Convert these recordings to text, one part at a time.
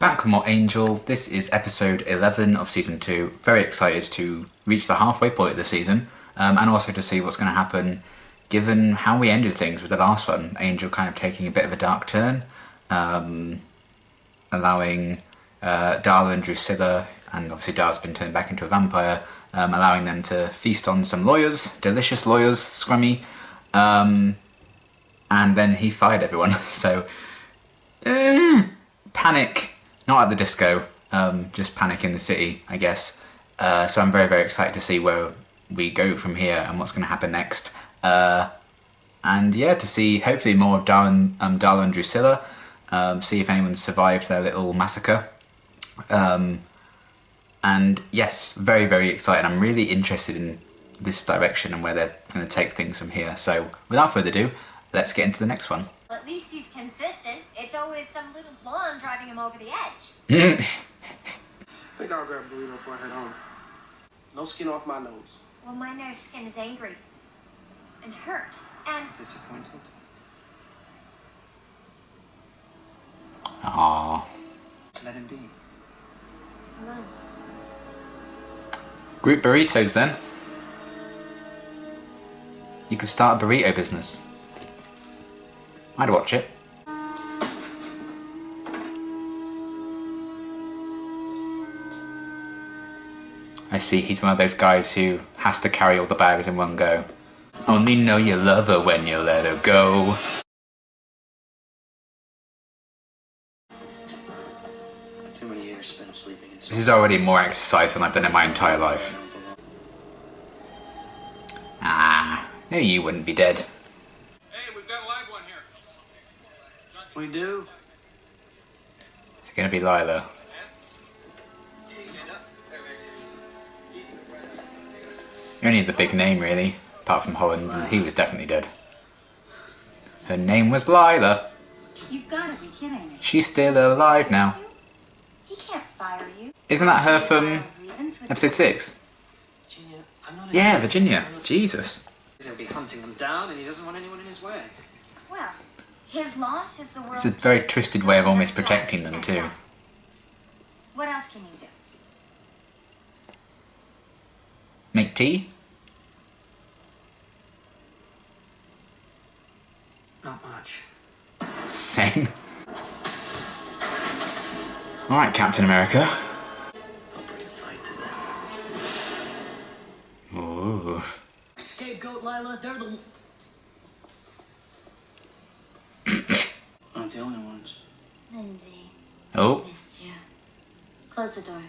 Back with more Angel. This is episode 11 of season 2. Very excited to reach the halfway point of the season, and also to see what's going to happen given how we ended things with the last one. Angel kind of taking a bit of a dark turn, allowing Darla and Drusilla, and obviously Darla's been turned back into a vampire, allowing them to feast on some lawyers, delicious lawyers, scrummy, and then he fired everyone, so panic. Not at the disco, just panic in the city, I guess. So I'm very, very excited to see where we go from here and what's going to happen next. And yeah, to see hopefully more of Darla and Drusilla, see if anyone survived their little massacre. And yes, very, very excited. I'm really interested in this direction and where they're going to take things from here. So without further ado, let's get into the next one. Well, at least he's consistent. It's always some little blonde driving him over the edge. I think I'll grab a burrito before I head home. No skin off my nose. Well, my nose skin is angry. And hurt. And Disappointed. Aww. Let him be. alone. Group burritos then. You could start a burrito business. I'd watch it. I see, he's one of those guys who has to carry all the bags in one go. Only know you love her when you let her go. Too many years spent sleeping in. This is already more exercise than I've done in my entire life. Ah, no, you wouldn't be dead. Hey, we've got a live one here. We do? It's gonna be Lila. You only need the big name, really, apart from Holland, and he was definitely dead. Her name was Lila. You've got to be kidding me. She's still alive now. He can't fire you. Isn't that her from episode 6? Virginia, I'm not Yeah, Virginia. Jesus. He's gonna be hunting them down, and he doesn't want anyone in his way. Well, his loss is the world's... It's a very twisted way of almost protecting them, too. What else can you do? Make tea? Not much. Same. Alright, Captain America. I'll bring a fight to them. Ooh. Scapegoat, Lila, they're the... Aren't the only ones. Lindsay, Oh. missed you. Close the door.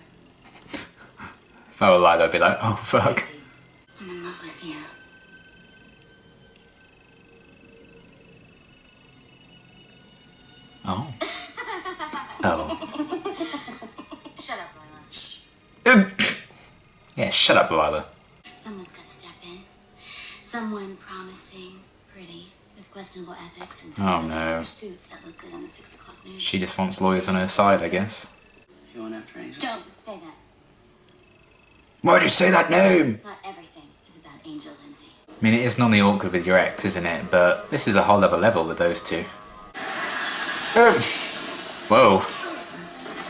If I were Lila, I'd be like, oh fuck. I'm in love with you. Oh. Oh. Shut up, Lila. Shh. Yeah, shut up, Lila. Someone's got to step in. Someone promising, pretty, with questionable ethics and Oh, no. suits that look good on the 6 o'clock news. She just wants lawyers on her side, I guess. You going after Angel? Don't say that. Why'd you say that name? Not everything is about Angel, Lindsay. I mean, it is normally awkward with your ex, isn't it? But this is a whole other level with those two. Whoa.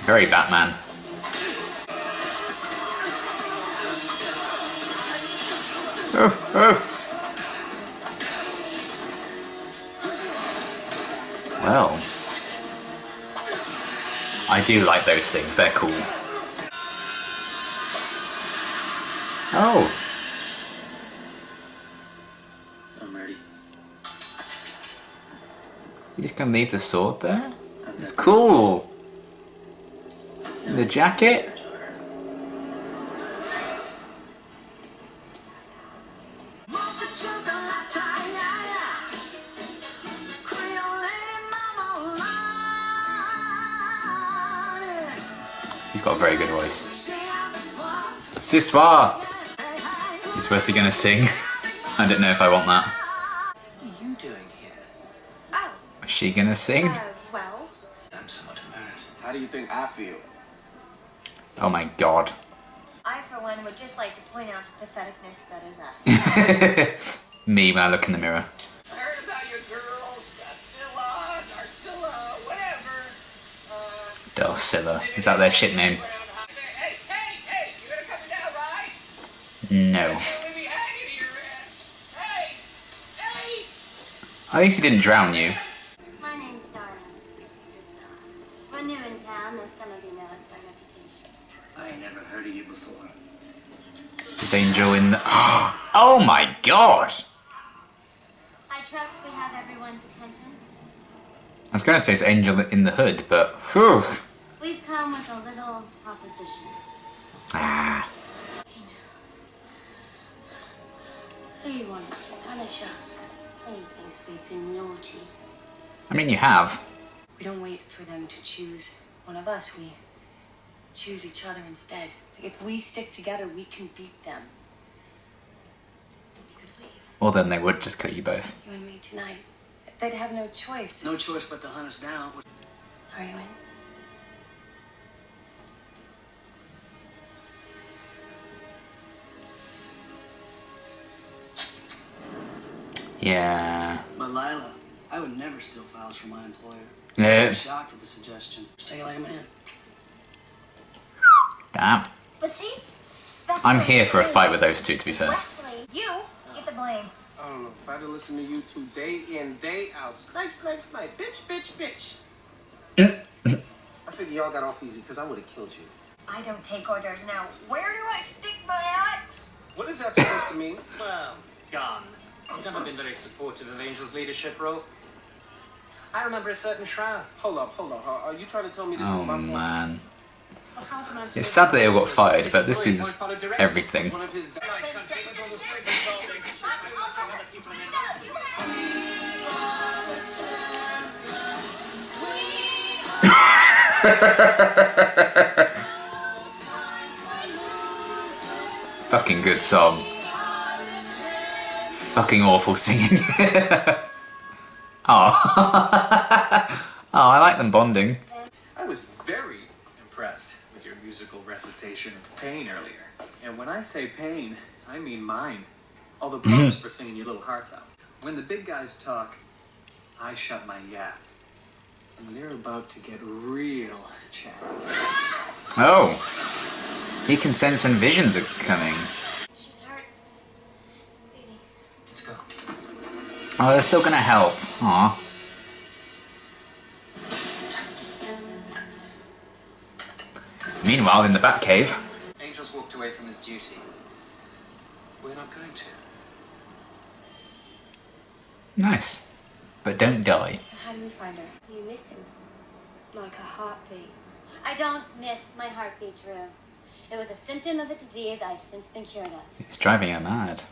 Very Batman. Oh, oh. Well. I do like those things, they're cool. Oh. I'm ready. You just gonna leave the sword there? It's cool. And the jacket? He's got a very good voice. Ce soir! He's supposed to be gonna sing. I don't know if I want that. What are you doing here? Oh, Is she gonna sing? well. I'm somewhat embarrassed. How do you think I feel? Oh my god. I, for one, would just like to point out the patheticness that is us. Me when I look in the mirror. I heard about your girls, Godzilla, Narcilla, whatever. Dulcilla. Is that their ship name? No. At least he didn't drown you. My name's Darling. This is Priscilla. We're new in town, though some of you know us by reputation. I ain't never heard of you before. Is Angel in the... Oh my god! I trust we have everyone's attention. I was going to say it's Angel in the Hood, but... Whew. We've come with a little proposition. Ah. He wants to punish us. He thinks we've been naughty. I mean, you have. We don't wait for them to choose one of us. We choose each other instead. If we stick together, we can beat them. We could leave. Or then they would just kill you both. You and me tonight. They'd have no choice. No choice but to hunt us down. Are you in? Yeah. But Lila, I would never steal files from my employer. Yeah. I'm shocked at the suggestion. Just take it like a man. Damn. But see, that's I'm what here it's for a doing. fight with those two, to be fair. Wesley, you get the blame. I don't know. If I had to listen to you two day in, day out, snipe, snipe, snipe, bitch, bitch, bitch. I figure y'all got off easy because I would have killed you. I don't take orders now. Where do I stick my axe? What is that supposed to mean? Well, gone. I've never been very supportive of Angel's leadership role. I remember a certain shroud. Hold up. Are you trying to tell me this is Oh my fault? man. Well, how's a man It's supposed sad to that they all got follow fired, his but this employees is won't follow directions? everything. One of his... Fucking good song. Fucking awful singing. Oh. Oh, I like them bonding. I was very impressed with your musical recitation of Pain earlier. And when I say pain, I mean mine. All the props for singing your little hearts out. When the big guys talk, I shut my yap. And they're about to get real chatty. Oh. He can sense when visions are coming. She's hurt. Bleeding. Let's go. Oh, they're still gonna help. Aw. Meanwhile, in the Batcave. Angel's walked away from his duty. We're not going to. Nice. But don't die. So how do we find her? You miss him. Like a heartbeat. I don't miss my heartbeat, Drew. It was a symptom of a disease I've since been cured of. It's driving her mad.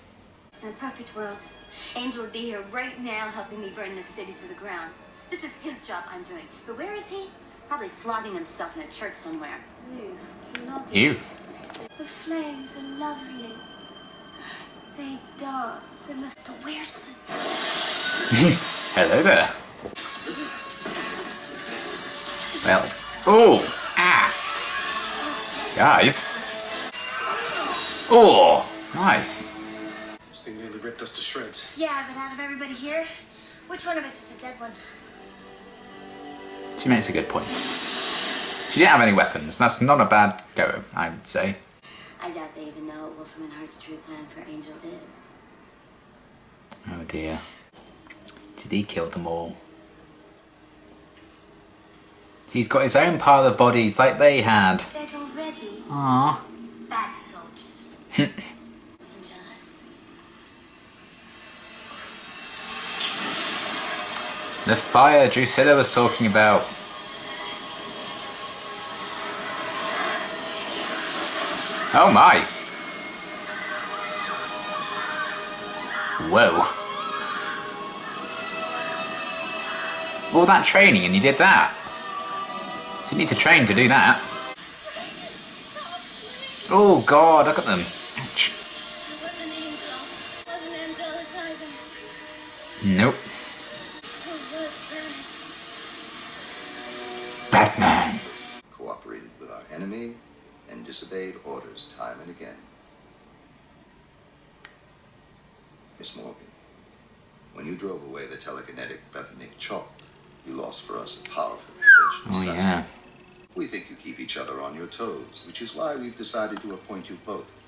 In a perfect world, Angel would be here right now helping me burn this city to the ground. This is his job I'm doing. But where is he? Probably flogging himself in a church somewhere. Ew, flogging. Ew. The flames are lovely. They dance in the... But where's the... Hello there. Well. Oh! Ah! Guys. Oh! Nice. This thing nearly ripped us to shreds. Yeah, but out of everybody here, which one of us is the dead one? She makes a good point. She didn't have any weapons. That's not a bad go, I would say. I doubt they even know what Wolfram and Hart's true plan for Angel is. Oh dear. Did he kill them all? He's got his own pile of bodies like they had. Dead already? Aww. Bad soldiers. And jealous. The fire Drusilla was talking about. Oh my! Whoa. All that training and you did that? Didn't need to train to do that. Oh god, look at them. Ouch. Wasn't Angel. Nope. Batman. Cooperated with our enemy and disobeyed orders time and again. Miss Morgan, when you drove away the telekinetic Bethany Chalk, you lost for us a powerful potential Oh assassin. yeah. We think you keep each other on your toes, which is why we've decided to appoint you both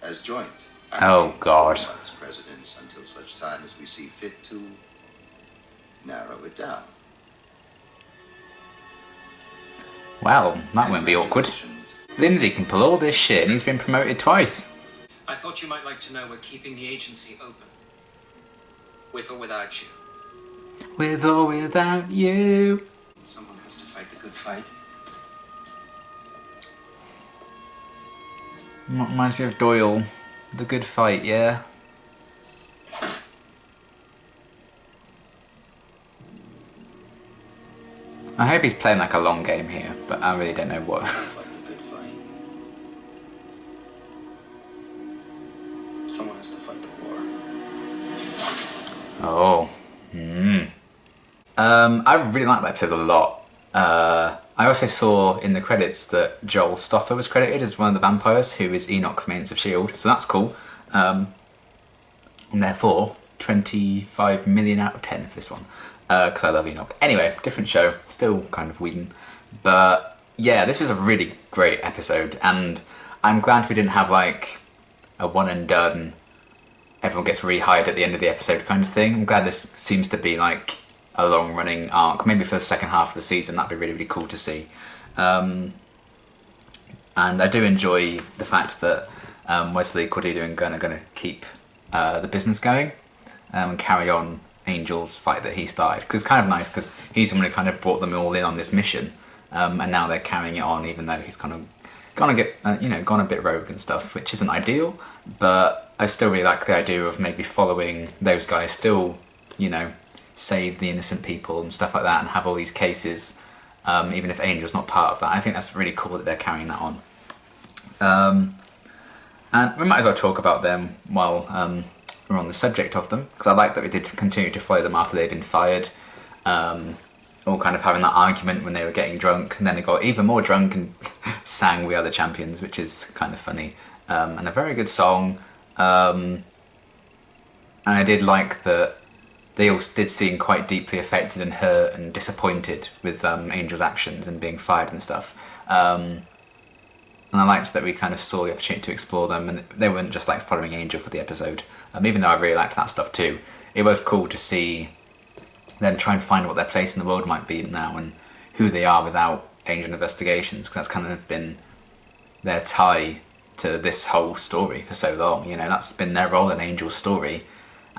as joint Oh, God. vice presidents until such time as we see fit to narrow it down. Well, that won't be awkward. Congratulations. Lindsay can pull all this shit and he's been promoted twice. I thought you might like to know we're keeping the agency open. With or without you. With or without you. Someone has to fight the good fight. Reminds me of Doyle. The good fight, yeah. I hope he's playing like a long game here, but I really don't know what. Fight the good fight. Someone has to fight the war. Oh. I really liked that episode a lot. I also saw in the credits that Joel Stoffer was credited as one of the vampires, who is Enoch from Agents of S.H.I.E.L.D., so that's cool. And therefore, 25 million out of 10 for this one, because I love Enoch. Anyway, different show, still kind of Whedon. But yeah, this was a really great episode, and I'm glad we didn't have like a one and done, everyone gets rehired at the end of the episode kind of thing. I'm glad this seems to be like a long running arc, maybe for the second half of the season. That'd be really, really cool to see. And I do enjoy the fact that Wesley, Cordelia and Gunn are going to keep the business going and carry on Angel's fight that he started, because it's kind of nice because he's the one who kind of brought them all in on this mission, and now they're carrying it on, even though he's kind of gone a bit rogue and stuff, which isn't ideal, but I still really like the idea of maybe following those guys, still, save the innocent people and stuff like that, and have all these cases, even if Angel's not part of that. I think that's really cool that they're carrying that on. And we might as well talk about them while we're on the subject of them, because I like that we did continue to follow them after they'd been fired, all kind of having that argument when they were getting drunk, and then they got even more drunk and sang We Are the Champions, which is kind of funny, and a very good song. And I did like that they all did seem quite deeply affected and hurt and disappointed with Angel's actions and being fired and stuff. And I liked that we kind of saw the opportunity to explore them, and they weren't just like following Angel for the episode. Even though I really liked that stuff too, it was cool to see them try and find what their place in the world might be now and who they are without Angel Investigations, because that's kind of been their tie to this whole story for so long. That's been their role in Angel's story.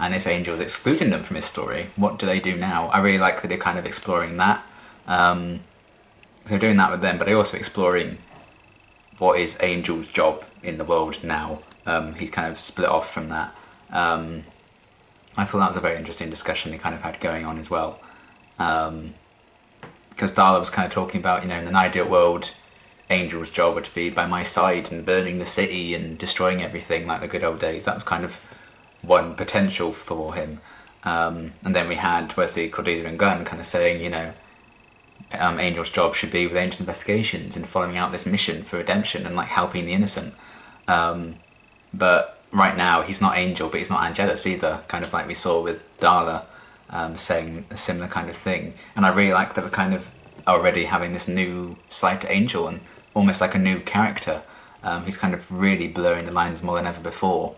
And if Angel's excluding them from his story, what do they do now? I really like that they're kind of exploring that. So they're doing that with them, but they're also exploring what is Angel's job in the world now. He's kind of split off from that. I thought that was a very interesting discussion they kind of had going on as well. Because Darla was kind of talking about, in an ideal world, Angel's job would be by my side and burning the city and destroying everything like the good old days. That was kind of one potential for him. And then we had Wesley, Cordelia and Gunn kind of saying, Angel's job should be with Angel Investigations and following out this mission for redemption and like helping the innocent. But right now he's not Angel, but he's not Angelus either, kind of like we saw with Darla saying a similar kind of thing. And I really like that we're kind of already having this new side to Angel and almost like a new character. He's kind of really blurring the lines more than ever before.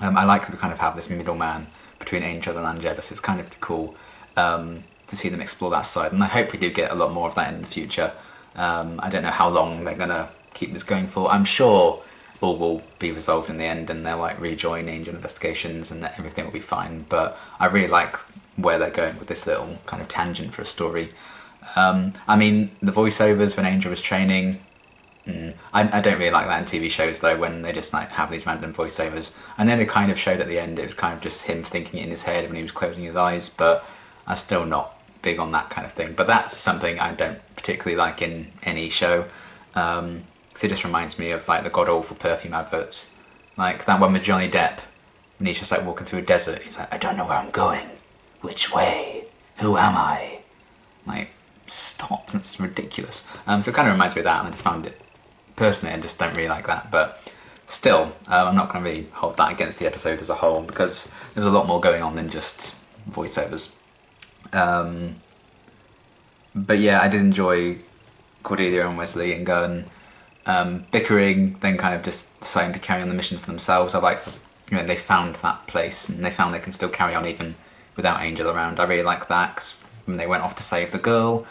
I like that we kind of have this middleman between Angel and Angelus. It's kind of cool to see them explore that side, and I hope we do get a lot more of that in the future. I don't know how long they're going to keep this going for. I'm sure all will be resolved in the end and they'll like rejoin Angel Investigations and everything will be fine, but I really like where they're going with this little kind of tangent for a story. The voiceovers when Angel was training, I don't really like that in TV shows though, when they just like have these random voiceovers. I know they kind of showed at the end it was kind of just him thinking it in his head when he was closing his eyes, but I'm still not big on that kind of thing. But that's something I don't particularly like in any show. So it just reminds me of like the god awful perfume adverts, like that one with Johnny Depp when he's just like walking through a desert. He's like, I don't know where I'm going, which way, who am I? Like, stop, that's ridiculous. So it kind of reminds me of that, and I just found it personally, I just don't really like that. But still, I'm not going to really hold that against the episode as a whole, because there was a lot more going on than just voiceovers. But yeah, I did enjoy Cordelia and Wesley and Gunn bickering, then kind of just deciding to carry on the mission for themselves. I like, they found that place and they found they can still carry on even without Angel around. I really like that, 'cause when they went off to save the girl,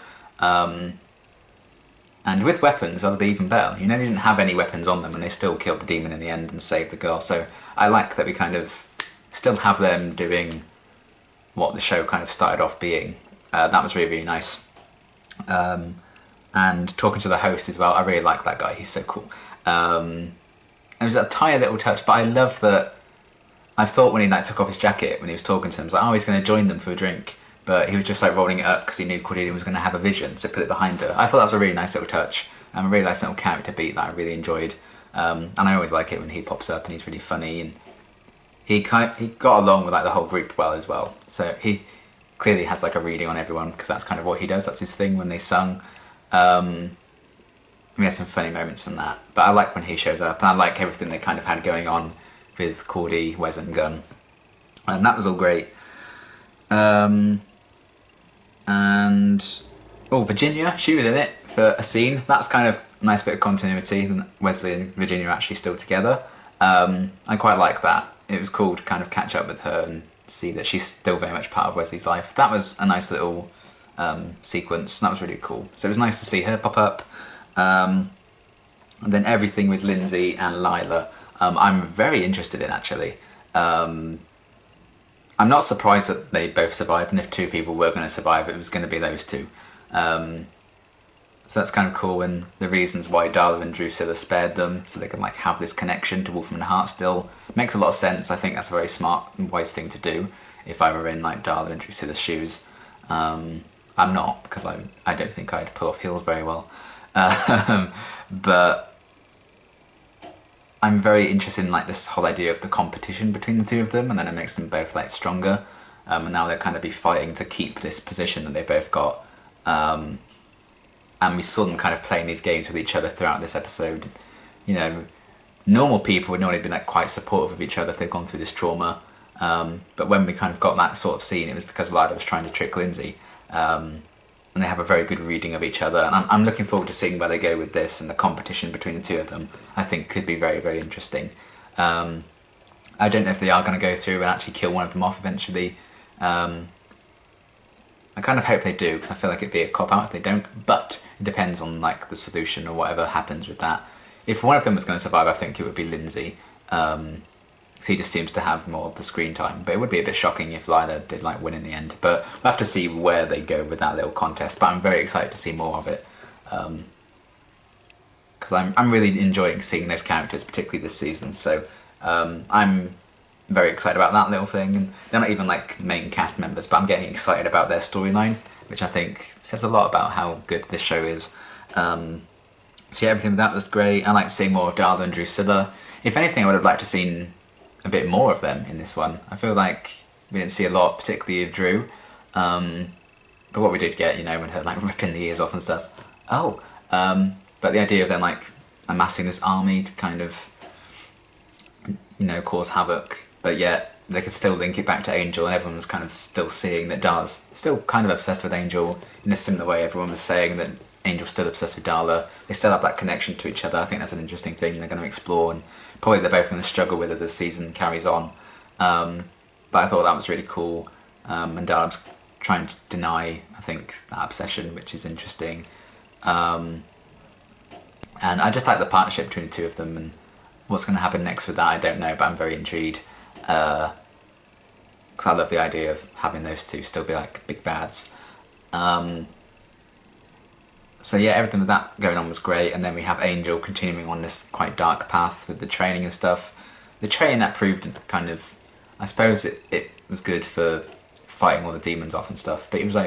and with weapons, that would be even better. They didn't have any weapons on them and they still killed the demon in the end and saved the girl. So I like that we kind of still have them doing what the show kind of started off being. That was really, really nice. And talking to the host as well, I really like that guy, he's so cool. It was a tiny little touch, but I love that. I thought when he took off his jacket when he was talking to them, I was like, oh, he's going to join them for a drink. But he was just rolling it up because he knew Cordelia was going to have a vision, so put it behind her. I thought that was a really nice little touch, and a really nice little character beat that I really enjoyed. And I always like it when he pops up and he's really funny, and he got along with the whole group well as well. So he clearly has a reading on everyone, because that's kind of what he does. That's his thing when they sung. We had some funny moments from that, but I like when he shows up, and I like everything they kind of had going on with Cordy, Wes and Gunn, and that was all great. And Virginia, she was in it for a scene. That's kind of a nice bit of continuity. Wesley and Virginia are actually still together. I quite like that. It was cool to kind of catch up with her and see that she's still very much part of Wesley's life. That was a nice little sequence. That was really cool. So it was nice to see her pop up. And then everything with Lindsay and Lila, I'm very interested in, actually. I'm not surprised that they both survived, and if two people were going to survive, it was going to be those two. So that's kind of cool, and the reasons why Darla and Drusilla spared them, so they can have this connection to Wolfram and Hart still, makes a lot of sense. I think that's a very smart and wise thing to do, if I were in Darla and Drusilla's shoes. I'm not, because I don't think I'd pull off heels very well. But I'm very interested in this whole idea of the competition between the two of them, and then it makes them both stronger. And now they'll kind of be fighting to keep this position that they've both got. And we saw them kind of playing these games with each other throughout this episode. Normal people would normally be quite supportive of each other if they've gone through this trauma. But when we kind of got that sort of scene, it was because Lila was trying to trick Lindsay. And they have a very good reading of each other, and I'm looking forward to seeing where they go with this, and the competition between the two of them I think could be very, very interesting. I don't know if they are going to go through and actually kill one of them off eventually. I kind of hope they do, because I feel like it'd be a cop-out if they don't, but it depends on the solution or whatever happens with that. If one of them was going to survive, I think it would be Lindsay. So he just seems to have more of the screen time, but it would be a bit shocking if Lila did win in the end. But we'll have to see where they go with that little contest, but I'm very excited to see more of it, because I'm really enjoying seeing those characters, particularly this season. So I'm very excited about that little thing, and they're not even main cast members, but I'm getting excited about their storyline, which I think says a lot about how good this show is. So yeah, everything with that was great. I like seeing more of Darla and Drusilla. If anything, I would have liked to have seen a bit more of them in this one. I feel like we didn't see a lot, particularly of Drew. But what we did get, when her ripping the ears off and stuff. But the idea of them amassing this army to kind of, cause havoc, but yet they could still link it back to Angel, and everyone was kind of still seeing that Darla's still kind of obsessed with Angel in a similar way everyone was saying that Angel's still obsessed with Darla. They still have that connection to each other. I think that's an interesting thing they're going to explore, and probably they're both going to struggle with it as the season carries on. But I thought that was really cool, and Darla's trying to deny, I think, that obsession, which is interesting. And I just like the partnership between the two of them, and what's going to happen next with that, I don't know, but I'm very intrigued. Because I love the idea of having those two still be big bads. So yeah, everything with that going on was great, and then we have Angel continuing on this quite dark path with the training and stuff. The training that proved kind of, I suppose it was good for fighting all the demons off and stuff, but he was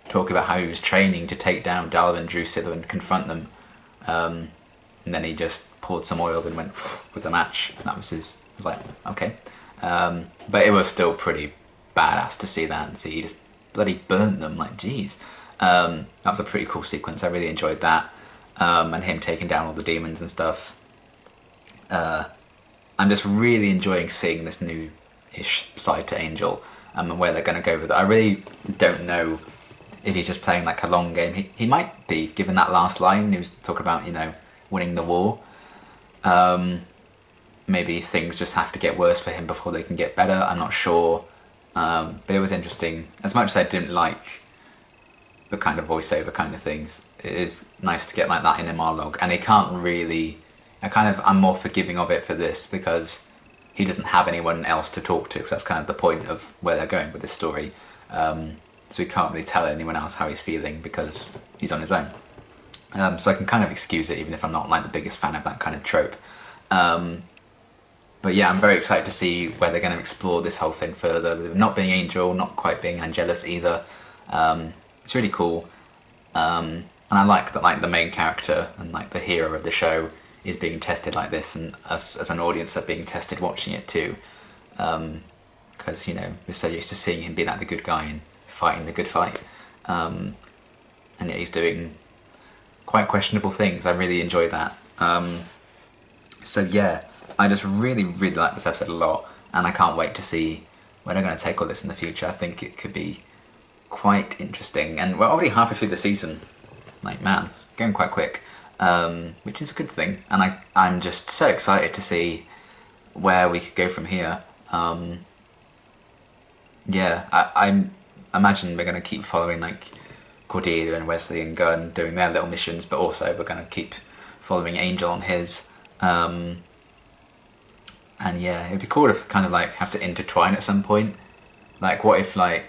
talking about how he was training to take down Darla and Drusilla and confront them, and then he just poured some oil and went with the match, and that was his, I was like, okay. But it was still pretty badass to see that, and see he just bloody burnt them, jeez. That was a pretty cool sequence. I really enjoyed that, and him taking down all the demons and stuff. I'm just really enjoying seeing this new-ish side to Angel, and where they're going to go with it. I really don't know if he's just playing like a long game. He might be, given that last line. He was talking about, you know, winning the war. Maybe things just have to get worse for him before they can get better. I'm not sure. But it was interesting. As much as I didn't like the kind of voiceover kind of things, it is nice to get like that in a monologue. And he can't really... I'm more forgiving of it for this because he doesn't have anyone else to talk to. So that's kind of the point of where they're going with this story. So he can't really tell anyone else how he's feeling because he's on his own. So I can kind of excuse it even if I'm not like the biggest fan of that kind of trope. But yeah, I'm very excited to see where they're going to explore this whole thing further. With not being Angel, not quite being Angelus either. It's really cool. And I like that like the main character and like the hero of the show is being tested like this, and us as an audience are being tested watching it too. Because, you know, we're so used to seeing him be like the good guy and fighting the good fight. And yet he's doing quite questionable things. I really enjoy that. So yeah, I just really like this episode a lot, and I can't wait to see where they're going to take all this in the future. I think it could be quite interesting, and we're already halfway through the season. Like, man, it's going quite quick, which is a good thing, and I'm just so excited to see where we could go from here. Yeah, I imagine we're going to keep following like Cordelia and Wesley and Gunn doing their little missions, but also we're going to keep following Angel on his. And yeah, it'd be cool if kind of like have to intertwine at some point. Like, what if like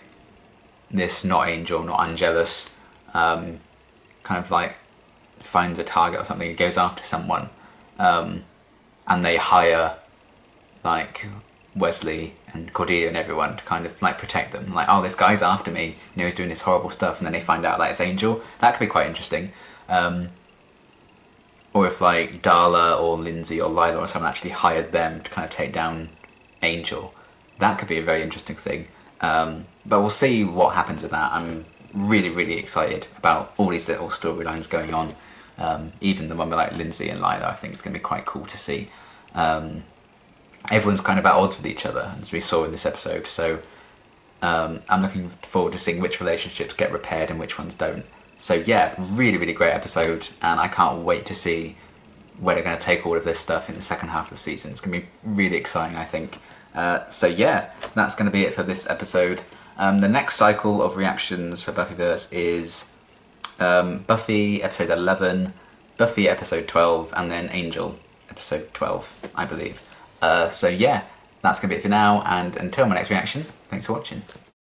this not Angel, not Angelus, kind of like finds a target or something, it goes after someone, and they hire like Wesley and Cordelia and everyone to kind of like protect them. Like, oh, this guy's after me, you know, he's doing this horrible stuff, and then they find out like it's Angel. That could be quite interesting. Or if like Darla or Lindsay or Lila or someone actually hired them to kind of take down Angel. That could be a very interesting thing. But we'll see what happens with that. I'm really excited about all these little storylines going on. Even the one with like Lindsay and Lila, I think it's going to be quite cool to see. Everyone's kind of at odds with each other, as we saw in this episode. So I'm looking forward to seeing which relationships get repaired and which ones don't. So yeah, really great episode, and I can't wait to see where they're going to take all of this stuff in the second half of the season. It's going to be really exciting, I think. So yeah, that's going to be it for this episode. The next cycle of reactions for Buffyverse is Buffy episode 11, Buffy episode 12, and then Angel episode 12, I believe. So yeah, that's going to be it for now, and until my next reaction, thanks for watching.